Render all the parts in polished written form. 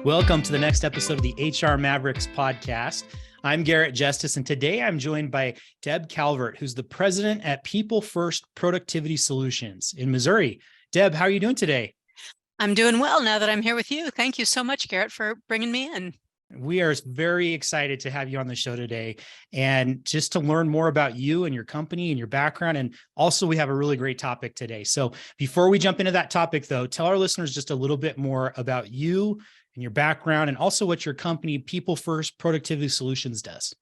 Welcome to the next episode of the HR Mavericks podcast. I'm Garrett Justice, and today I'm joined by Deb Calvert, who's the president at People First Productivity Solutions in Missouri. Deb, how are you doing today? I'm doing well now that I'm here with you. Thank you so much, Garrett, for bringing me in. We are very excited to have you on the show today and just to learn more about you and your company and your background. And also, we have a really great topic today. So before we jump into that topic, though, tell our listeners just a little bit more about you and your background and also what your company, People First Productivity Solutions, does.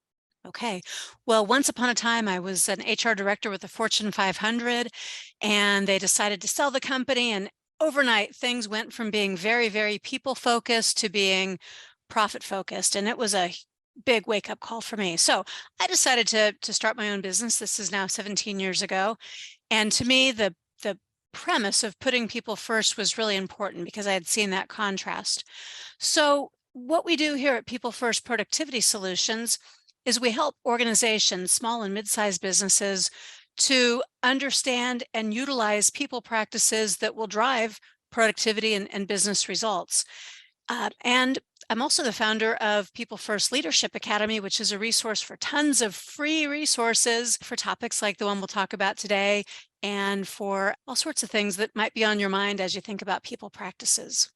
Okay. Well, once upon a time, I was an HR director with the Fortune 500, and they decided to sell the company. And overnight, things went from being very, very people-focused to being profit-focused. And it was a big wake-up call for me. So I decided to start my own business. This is now 17 years ago. And to me, the premise of putting people first was really important because I had seen that contrast. So what we do here at People First Productivity Solutions is we help organizations, small and mid-sized businesses, to understand and utilize people practices that will drive productivity and business results. And I'm also the founder of People First Leadership Academy, which is a resource for tons of free resources for topics like the one we'll talk about today, and for all sorts of things that might be on your mind as you think about people practices.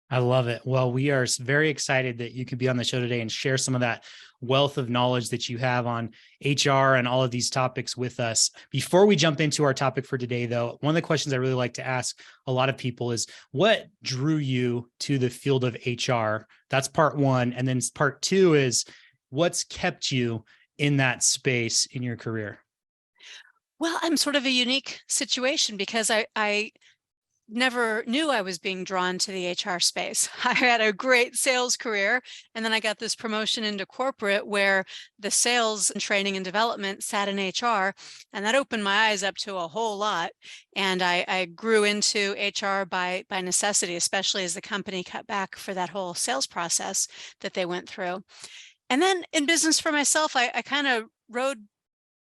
I love it. Well, we are very excited that you could be on the show today and share some of that wealth of knowledge that you have on HR and all of these topics with us. Before we jump into our topic for today, though, one of the questions I really like to ask a lot of people is, what drew you to the field of HR? That's part one. And then part two is, what's kept you in that space in your career? Well, I'm sort of a unique situation because I never knew I was being drawn to the HR space. I had a great sales career, and then I got this promotion into corporate where the sales and training and development sat in HR, and that opened my eyes up to a whole lot. And I grew into HR by necessity, especially as the company cut back for that whole sales process that they went through. And then in business for myself, I kind of rode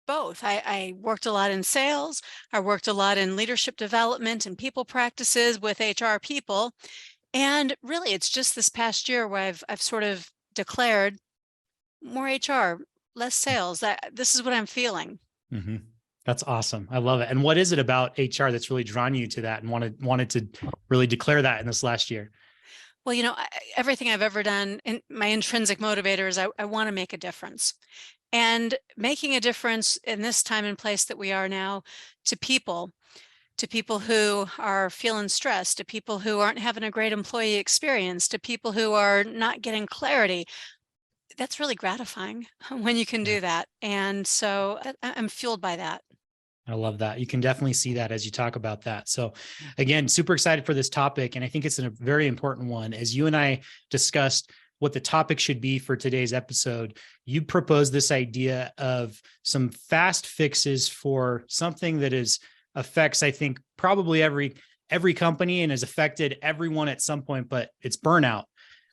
both. I worked a lot in sales. I worked a lot in leadership development and people practices with HR people. And really, it's just this past year where I've sort of declared more HR, less sales. This is what I'm feeling. Mm-hmm. That's awesome. I love it. And what is it about HR that's really drawn you to that and wanted to really declare that in this last year? Well, everything I've ever done, and my intrinsic motivator is I want to make a difference. And making a difference in this time and place that we are now to people who are feeling stressed, to people who aren't having a great employee experience, to people who are not getting clarity. That's really gratifying when you can do that. And so I'm fueled by that. I love that. You can definitely see that as you talk about that. So again, super excited for this topic. And I think it's a very important one. As you and I discussed what the topic should be for today's episode, you proposed this idea of some fast fixes for something that affects, I think, probably every company and has affected everyone at some point, but it's burnout.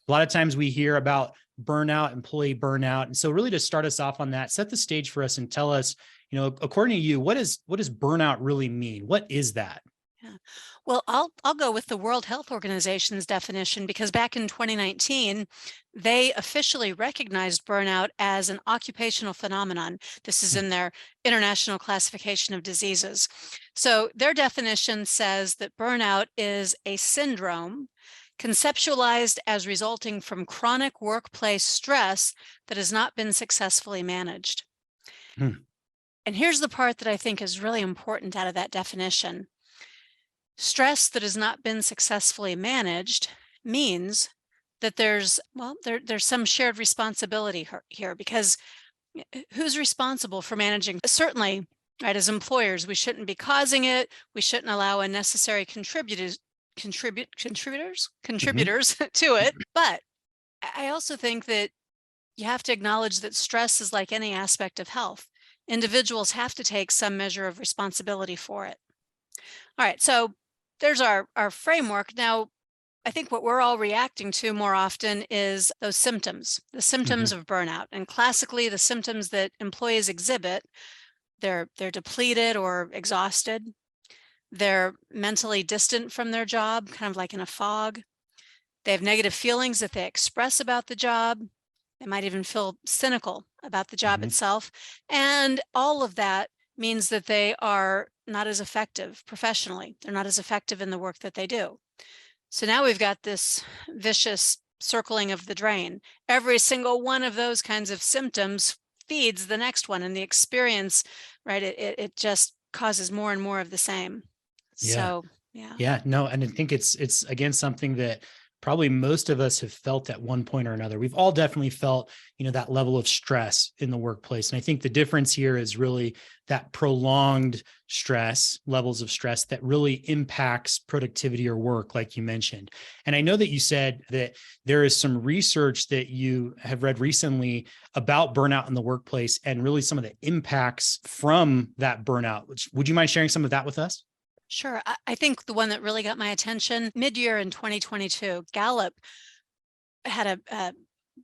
A lot of times we hear about burnout, employee burnout. And so really to start us off on that, set the stage for us and tell us, according to you, what does burnout really mean? What is that? Yeah. Well, I'll go with the World Health Organization's definition, because back in 2019, they officially recognized burnout as an occupational phenomenon. This is in their International Classification of Diseases. So their definition says that burnout is a syndrome conceptualized as resulting from chronic workplace stress that has not been successfully managed. And here's the part that I think is really important out of that definition. Stress that has not been successfully managed means that there's some shared responsibility here, because who's responsible for managing? Certainly, right, as employers, we shouldn't be causing it. We shouldn't allow unnecessary contributors to it. But I also think that you have to acknowledge that stress is like any aspect of health. Individuals have to take some measure of responsibility for it. All right, so there's our framework. Now, I think what we're all reacting to more often is those symptoms, the symptoms of burnout. And classically, the symptoms that employees exhibit, they're depleted or exhausted. They're mentally distant from their job, kind of like in a fog. They have negative feelings that they express about the job. They might even feel cynical about the job Hmm. itself. And all of that means that they are not as effective professionally. They're not as effective in the work that they do. So now we've got this vicious circling of the drain. Every single one of those kinds of symptoms feeds the next one, and the experience, right? It just causes more and more of the same. Yeah. So yeah. Yeah, no, and I think it's again something that probably most of us have felt at one point or another. We've all definitely felt, that level of stress in the workplace. And I think the difference here is really that prolonged stress, levels of stress that really impacts productivity or work, like you mentioned. And I know that you said that there is some research that you have read recently about burnout in the workplace and really some of the impacts from that burnout. Would you mind sharing some of that with us? Sure. I think the one that really got my attention mid-year in 2022, Gallup had a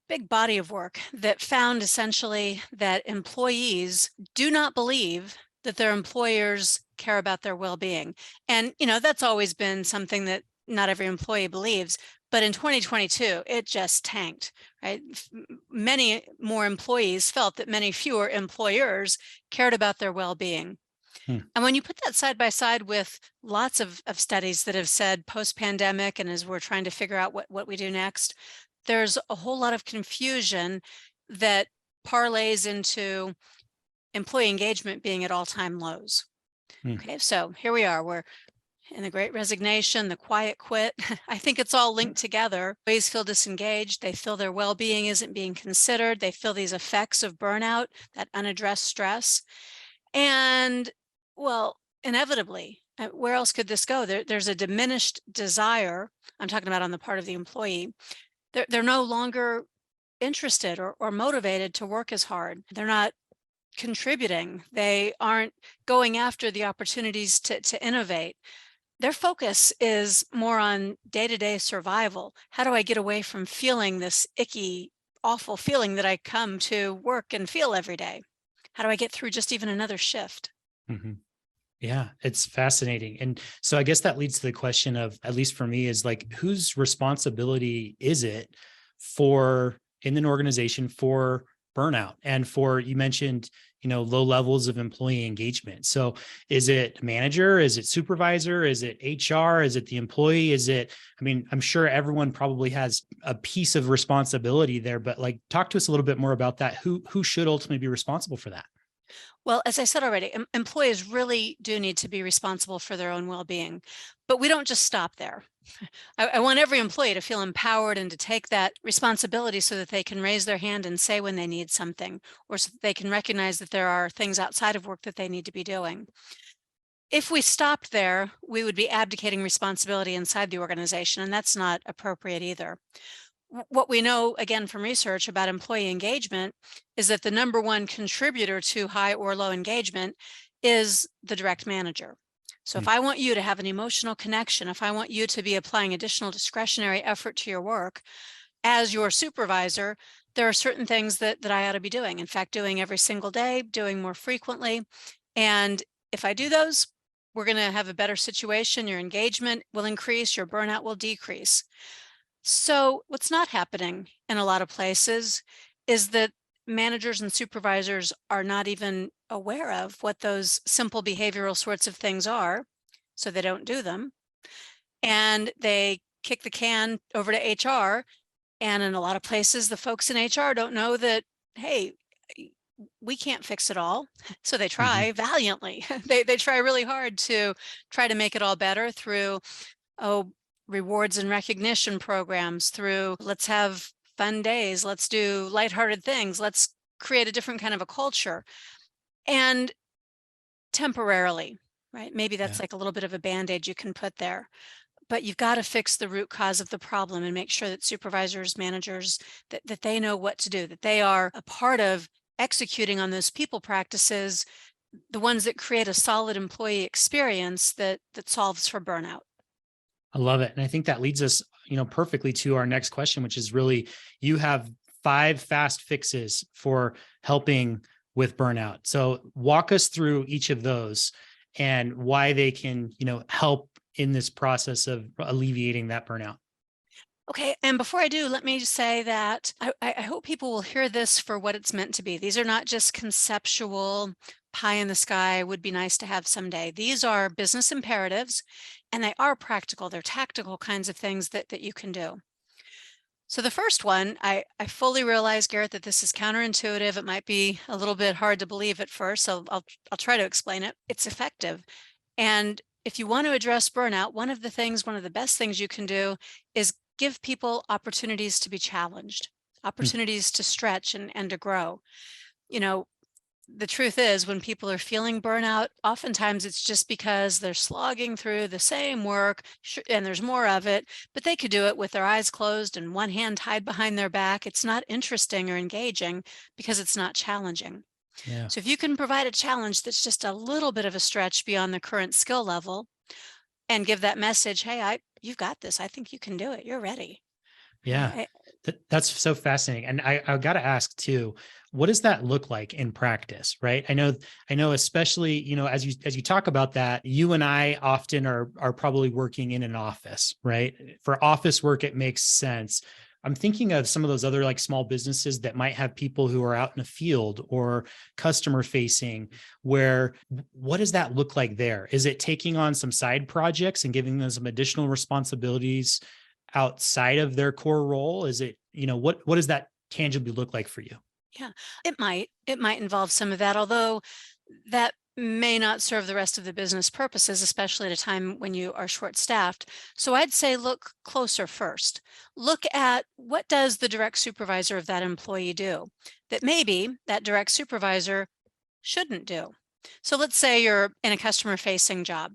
big body of work that found essentially that employees do not believe that their employers care about their well-being. And, that's always been something that not every employee believes. But in 2022, it just tanked, right? Many more employees felt that many fewer employers cared about their well-being. Hmm. And when you put that side by side with lots of studies that have said post-pandemic, and as we're trying to figure out what we do next, there's a whole lot of confusion that parlays into employee engagement being at all-time lows. Hmm. Okay, so here we are. We're in the Great Resignation, the quiet quit. I think it's all linked together. Employees feel disengaged. They feel their well-being isn't being considered. They feel these effects of burnout, that unaddressed stress. And well, inevitably, where else could this go? There's a diminished desire. I'm talking about on the part of the employee. They're no longer interested or motivated to work as hard. They're not contributing. They aren't going after the opportunities to innovate. Their focus is more on day-to-day survival. How do I get away from feeling this icky, awful feeling that I come to work and feel every day? How do I get through just even another shift? Mhm. Yeah, it's fascinating. And so I guess that leads to the question of, at least for me, is like, whose responsibility is it for in an organization for burnout and for, you mentioned, low levels of employee engagement. So is it manager? Is it supervisor? Is it HR? Is it the employee? I mean, I'm sure everyone probably has a piece of responsibility there, but like, talk to us a little bit more about that. Who should ultimately be responsible for that? Well, as I said already, employees really do need to be responsible for their own well-being, but we don't just stop there. I want every employee to feel empowered and to take that responsibility so that they can raise their hand and say when they need something, or so that they can recognize that there are things outside of work that they need to be doing. If we stopped there, we would be abdicating responsibility inside the organization, and that's not appropriate either. What we know, again, from research about employee engagement is that the number one contributor to high or low engagement is the direct manager. So if Hmm. I want you to have an emotional connection, if I want you to be applying additional discretionary effort to your work as your supervisor, there are certain things that I ought to be doing. In fact, doing every single day, doing more frequently. And if I do those, we're going to have a better situation. Your engagement will increase, your burnout will decrease. So what's not happening in a lot of places is that managers and supervisors are not even aware of what those simple behavioral sorts of things are, so they don't do them. And they kick the can over to HR. And in a lot of places, the folks in HR don't know that, hey, we can't fix it all. So they Hmm. try valiantly. They try really hard to try to make it all better through, oh, rewards and recognition programs, through let's have fun days, let's do lighthearted things, let's create a different kind of a culture. And temporarily, right? Maybe Yeah. that's like a little bit of a band-aid you can put there. But you've got to fix the root cause of the problem and make sure that supervisors, managers, that they know what to do, that they are a part of executing on those people practices, the ones that create a solid employee experience that solves for burnout. I love it. And I think that leads us, perfectly to our next question, which is really, you have 5 fast fixes for helping with burnout. So walk us through each of those and why they can, help in this process of alleviating that burnout. Okay, and before I do, let me say that I hope people will hear this for what it's meant to be. These are not just conceptual, pie in the sky, would be nice to have someday. These are business imperatives, and they are practical. They're tactical kinds of things that you can do. So the first one, I fully realize, Garrett, that this is counterintuitive. It might be a little bit hard to believe at first, so I'll try to explain it. It's effective. And if you want to address burnout, one of the best things you can do is give people opportunities to be challenged, Hmm. opportunities to stretch and to grow. You know, the truth is, when people are feeling burnout, oftentimes it's just because they're slogging through the same work and there's more of it, but they could do it with their eyes closed and one hand tied behind their back. It's not interesting or engaging because it's not challenging. Yeah. So if you can provide a challenge that's just a little bit of a stretch beyond the current skill level and give that message, hey, you've got this. I think you can do it. You're ready. Yeah. I, That's so fascinating. And I got to ask too, what does that look like in practice? Right. I know, especially, as you talk about that, you and I often are probably working in an office, right? For office work, it makes sense. I'm thinking of some of those other like small businesses that might have people who are out in the field or customer facing, where what does that look like there? Is it taking on some side projects and giving them some additional responsibilities outside of their core role? Is it, what does that tangibly look like for you? yeah, it might involve some of that, although that may not serve the rest of the business purposes, especially at a time when you are short staffed. So I'd say look closer first. Look at what does the direct supervisor of that employee do that maybe that direct supervisor shouldn't do. So let's say you're in a customer facing job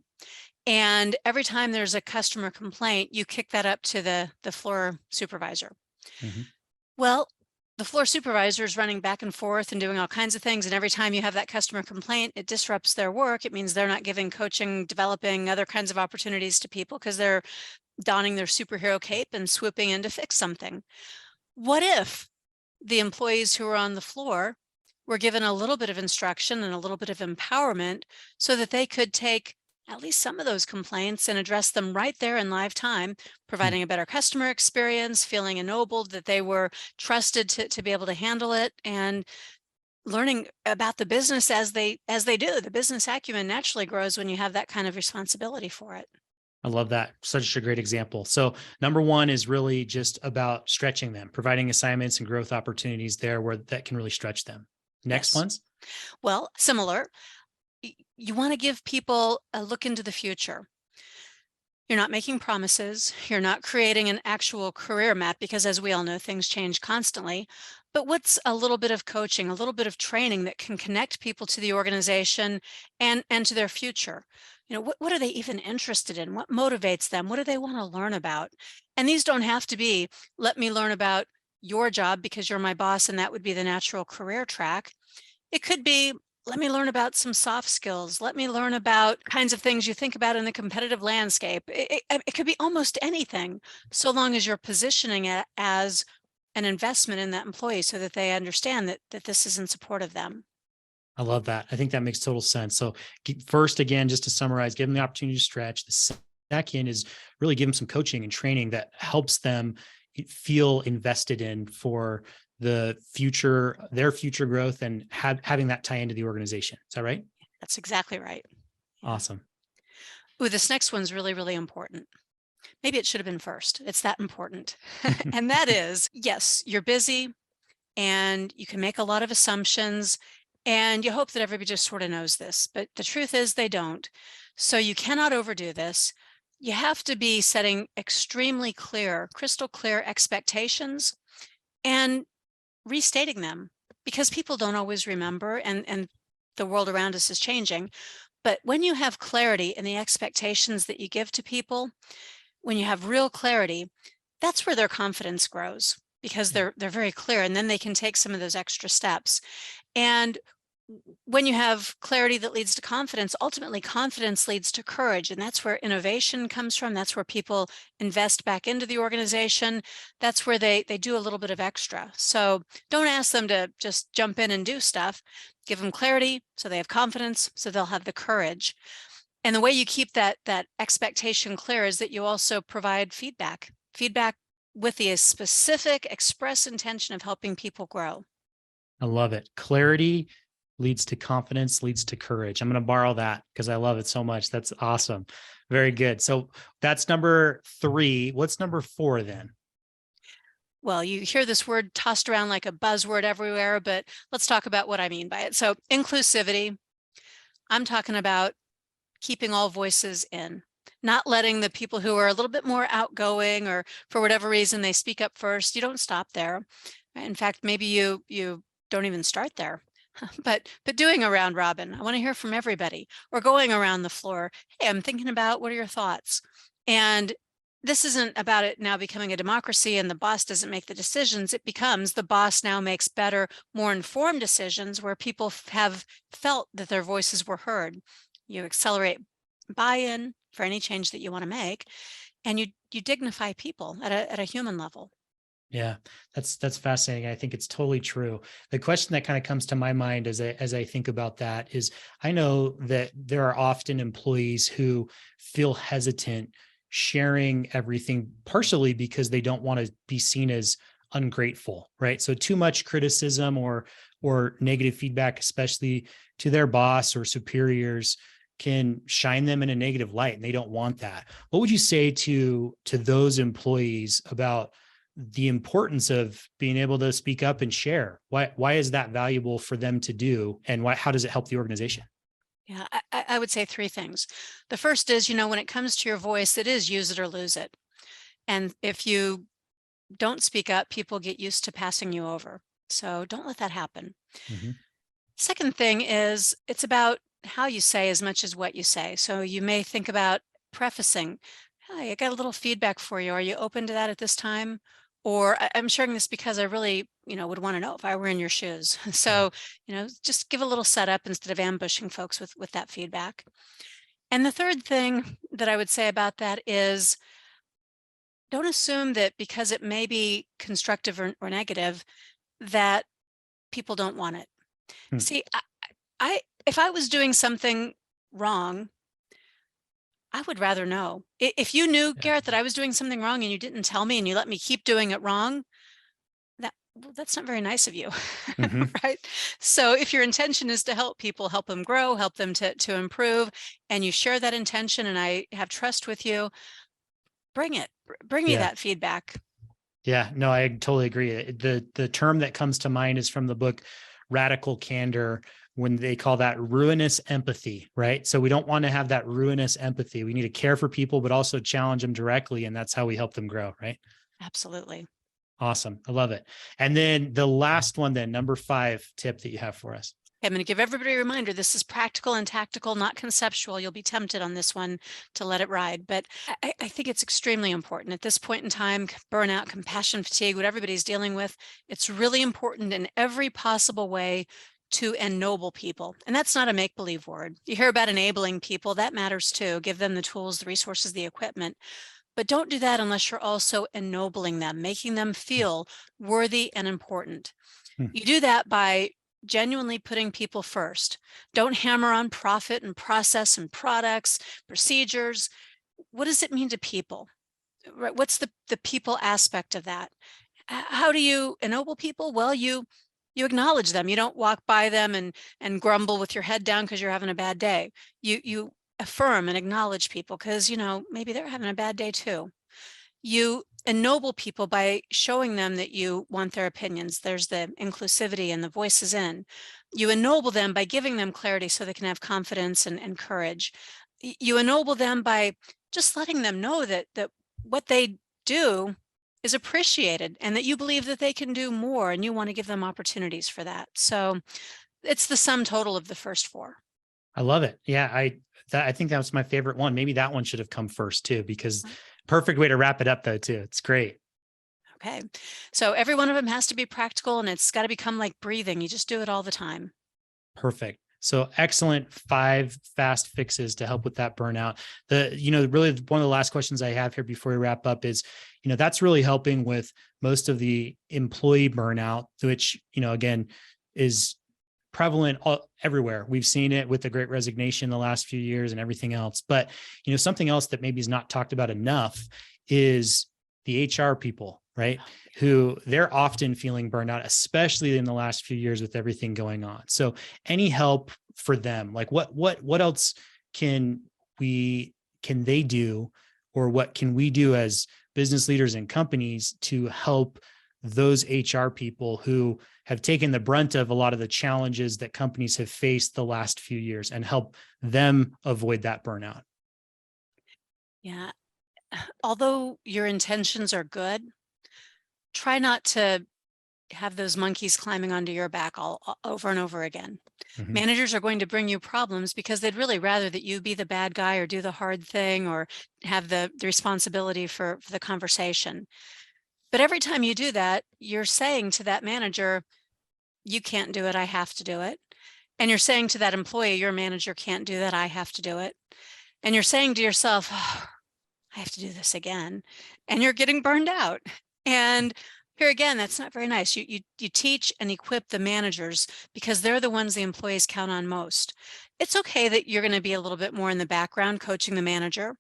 and every time there's a customer complaint, you kick that up to the floor supervisor. Mhm. Well, the floor supervisor is running back and forth and doing all kinds of things. And every time you have that customer complaint, it disrupts their work. It means they're not giving coaching, developing other kinds of opportunities to people because they're donning their superhero cape and swooping in to fix something. What if the employees who are on the floor were given a little bit of instruction and a little bit of empowerment so that they could take at least some of those complaints and address them right there in live time, Hmm. providing a better customer experience, feeling ennobled that they were trusted to be able to handle it, and learning about the business as they do. The business acumen naturally grows when you have that kind of responsibility for it. I love that. Such a great example. So, number one is really just about stretching them, providing assignments and growth opportunities there where that can really stretch them. Next Yes. ones. Well, similar. You want to give people a look into the future. You're not making promises. You're not creating an actual career map because, as we all know, things change constantly. But what's a little bit of coaching, a little bit of training that can connect people to the organization and to their future? What are they even interested in? What motivates them? What do they want to learn about? And these don't have to be, let me learn about your job because you're my boss and that would be the natural career track. It could be, let me learn about some soft skills. Let me learn about kinds of things you think about in the competitive landscape. It could be almost anything, so long as you're positioning it as an investment in that employee so that they understand that this is in support of them. I love that. I think that makes total sense. So, first, again, just to summarize, give them the opportunity to stretch. The second is really give them some coaching and training that helps them feel invested in for their future growth, and having that tie into the organization. Is that right? That's exactly right. Yeah. Awesome. Ooh, this next one's really, really important. Maybe it should have been first. It's that important. And that is, yes, you're busy and you can make a lot of assumptions and you hope that everybody just sort of knows this, but the truth is they don't. So you cannot overdo this. You have to be setting extremely clear, crystal clear expectations and restating them because people don't always remember and the world around us is changing. But when you have clarity in the expectations that you give to people, when you have real clarity, that's where their confidence grows because Yeah. they're very clear and then they can take some of those extra steps. And when you have clarity that leads to confidence, ultimately confidence leads to courage. And that's where innovation comes from. That's where people invest back into the organization. That's where they do a little bit of extra. So don't ask them to just jump in and do stuff. Give them clarity so they have confidence, so they'll have the courage. And the way you keep that expectation clear is that you also provide feedback. Feedback with the specific express intention of helping people grow. I love it. Clarity leads to confidence, leads to courage. I'm going to borrow that because I love it so much. That's awesome. Very good. So that's number 3. What's number 4 then? Well, you hear this word tossed around like a buzzword everywhere, but let's talk about what I mean by it. So inclusivity, I'm talking about keeping all voices in, not letting the people who are a little bit more outgoing or for whatever reason they speak up first. You don't stop there. In fact, maybe you don't even start there. But doing a round robin, I want to hear from everybody, or going around the floor. Hey, I'm thinking about, what are your thoughts? And this isn't about it now becoming a democracy and the boss doesn't make the decisions. It becomes the boss now makes better, more informed decisions where people have felt that their voices were heard. You accelerate buy-in for any change that you want to make, and you dignify people at a human level. Yeah, that's fascinating. I think it's totally true. The question that kind of comes to my mind as I think about that is, I know that there are often employees who feel hesitant sharing everything, partially because they don't want to be seen as ungrateful, right? So too much criticism or negative feedback, especially to their boss or superiors, can shine them in a negative light, and they don't want that. What would you say to those employees about the importance of being able to speak up and share? Why is that valuable for them to do? And how does it help the organization? Yeah, I would say 3 things. The first is, when it comes to your voice, it is use it or lose it. And if you don't speak up, people get used to passing you over. So don't let that happen. Mhm. Second thing is, it's about how you say as much as what you say. So you may think about prefacing, "Hi, I got a little feedback for you. Are you open to that at this time?" Or, I'm sharing this because I really, would want to know if I were in your shoes." Yeah. So, just give a little setup instead of ambushing folks with that feedback. And the third thing that I would say about that is, don't assume that because it may be constructive or negative, that people don't want it. Hmm. See, if I was doing something wrong, I would rather know. If you knew, Yeah. Garrett, that I was doing something wrong and you didn't tell me and you let me keep doing it wrong, well, that's not very nice of you, Mhm. right? So if your intention is to help people, help them grow, help them to improve, and you share that intention and I have trust with you, bring it. Bring me Yeah. that feedback. Yeah. No, I totally agree. The term that comes to mind is from the book Radical Candor, when they call that ruinous empathy, right? So we don't want to have that ruinous empathy. We need to care for people, but also challenge them directly. And that's how we help them grow, right? Absolutely. Awesome. I love it. And then the last one, then number 5 tip that you have for us. I'm going to give everybody a reminder. This is practical and tactical, not conceptual. You'll be tempted on this one to let it ride. But I think it's extremely important at this point in time. Burnout, compassion fatigue, what everybody's dealing with, it's really important in every possible way to ennoble people. And that's not a make-believe word. You hear about enabling people. That matters too. Give them the tools, the resources, the equipment. But don't do that unless you're also ennobling them, making them feel worthy and important. Hmm. You do that by genuinely putting people first. Don't hammer on profit and process and products, procedures. What does it mean to people? Right? What's the people aspect of that? How do you ennoble people? Well, you acknowledge them. You don't walk by them and grumble with your head down because you're having a bad day. You affirm and acknowledge people because maybe they're having a bad day too. You ennoble people by showing them that you want their opinions. There's the inclusivity and the voices in. You ennoble them by giving them clarity so they can have confidence and courage. You ennoble them by just letting them know that what they do is appreciated and that you believe that they can do more and you want to give them opportunities for that. So it's the sum total of the first 4. I love it. Yeah. I think that was my favorite one. Maybe that one should have come first too, because perfect way to wrap it up though, too. It's great. Okay. So every one of them has to be practical and it's got to become like breathing. You just do it all the time. Perfect. So excellent 5 fast fixes to help with that burnout. Really one of the last questions I have here before we wrap up is, that's really helping with most of the employee burnout, which, again, is prevalent everywhere. We've seen it with the Great Resignation the last few years and everything else. But, something else that maybe is not talked about enough is the HR people, right? Who they're often feeling burnout, especially in the last few years with everything going on. So any help for them, like what else can they do, or what can we do as business leaders and companies to help those HR people who have taken the brunt of a lot of the challenges that companies have faced the last few years, and help them avoid that burnout? Yeah. Although your intentions are good, try not to have those monkeys climbing onto your back over and over again. Mhm. Managers are going to bring you problems because they'd really rather that you be the bad guy or do the hard thing or have the responsibility for the conversation. But every time you do that, you're saying to that manager, you can't do it, I have to do it. And you're saying to that employee, your manager can't do that, I have to do it. And you're saying to yourself, oh, I have to do this again. And you're getting burned out. And here again, that's not very nice. You teach and equip the managers because they're the ones the employees count on most. It's okay that you're going to be a little bit more in the background coaching the manager.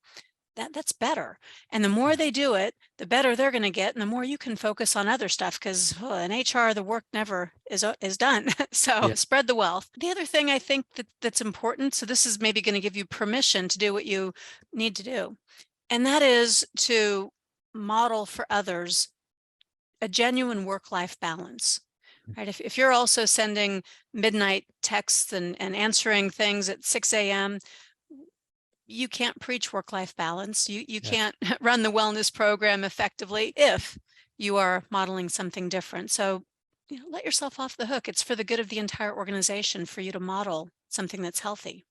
That's better. And the more they do it, the better they're going to get, and the more you can focus on other stuff, because in HR, the work never is done. So Yeah. spread the wealth. The other thing I think that's important, so this is maybe going to give you permission to do what you need to do, and that is to model for others a genuine work-life balance. Right? If you're also sending midnight texts and answering things at 6 a.m., you can't preach work-life balance. You Yeah. can't run the wellness program effectively if you are modeling something different. So, let yourself off the hook. It's for the good of the entire organization for you to model something that's healthy.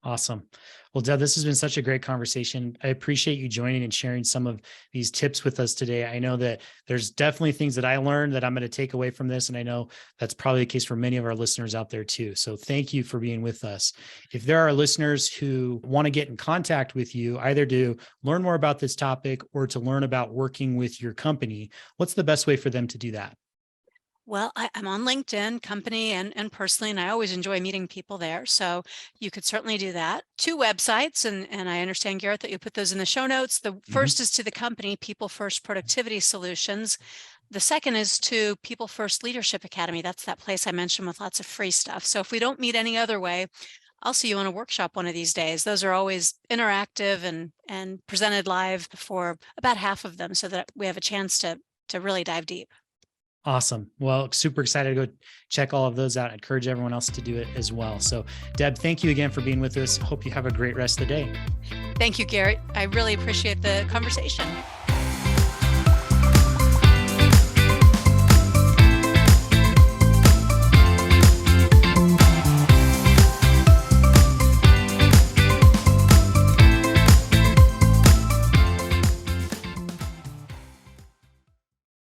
Awesome. Well, Deb, this has been such a great conversation. I appreciate you joining and sharing some of these tips with us today. I know that there's definitely things that I learned that I'm going to take away from this, and I know that's probably the case for many of our listeners out there too. So thank you for being with us. If there are listeners who want to get in contact with you, either to learn more about this topic or to learn about working with your company, what's the best way for them to do that? Well, I'm on LinkedIn, company and personally, and I always enjoy meeting people there. So you could certainly do that. 2 websites, and I understand, Garrett, that you put those in the show notes. The first is to the company, People First Productivity Solutions. The second is to People First Leadership Academy. That's that place I mentioned with lots of free stuff. So if we don't meet any other way, I'll see you on a workshop one of these days. Those are always interactive and presented live for about half of them so that we have a chance to really dive deep. Awesome. Well, super excited to go check all of those out. I encourage everyone else to do it as well. So, Deb, thank you again for being with us. Hope you have a great rest of the day. Thank you, Garrett. I really appreciate the conversation.